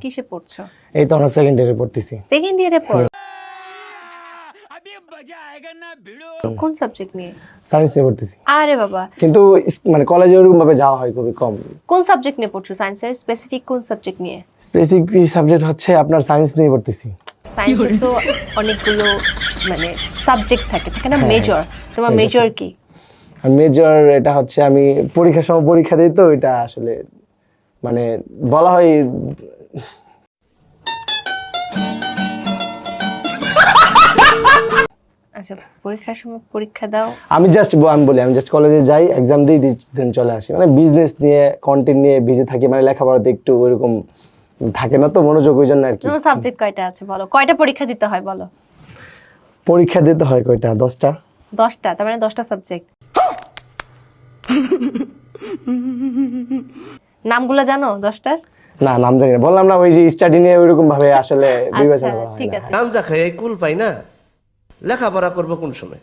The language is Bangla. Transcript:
কিসে পড়ছো? এই তো আমরা সেকেন্ড ইয়ারে পড়তেছি। সেকেন্ড ইয়ারে পড়ো? কোন সাবজেক্ট নিয়ে? সায়েন্স নিয়ে পড়তেছি। আরে বাবা, কিন্তু মানে কলেজে ওরকম ভাবে যাওয়া হয় খুবই কম। কোন সাবজেক্ট নিয়ে পড়ছো? সায়েন্সের স্পেসিফিক কোন সাবজেক্ট নিয়ে? স্পেসিফিক সাবজেক্ট হচ্ছে আপনার সায়েন্স নিয়ে পড়তেছি। সায়েন্সে তো অনেকগুলো মানে সাবজেক্ট থাকে, থাকে না? হ্যাঁ, মেজর, তোমার major মেজর কি? আর মেজর এটা হচ্ছে আমি পরীক্ষার সময় পরীক্ষা দিই, তো এটা আসলে মানে বলা হয় আচ্ছা, পরীক্ষার সময় পরীক্ষা দাও। আমি জাস্ট কলেজে যাই, এক্সাম দিই, দেন চলে আসি। মানে বিজনেস নিয়ে কন্টেন্ট নিয়ে বিজি থাকি, মানে লেখাপড়াতে একটু ওইরকম থাকে না তো মনোযোগ, ওই জন্য আর কি। তোমার সাবজেক্ট কয়টা আছে বলো? কয়টা পরীক্ষা দিতে হয় বলো? পরীক্ষা দিতে হয় কয়টা? 10টা। 10টা, তার মানে 10টা সাবজেক্ট। নামগুলো জানো 10টার? না, নাম জানি না, বললাম না ওই যে স্টাডি নিয়ে ওইরকম ভাবে আসলে আচ্ছা বিবেচনা করা হয় ঠিক না। আছে। গাঞ্জা খেয়ে কুল পাই না, লেখাপড়া করবো কোন সময়?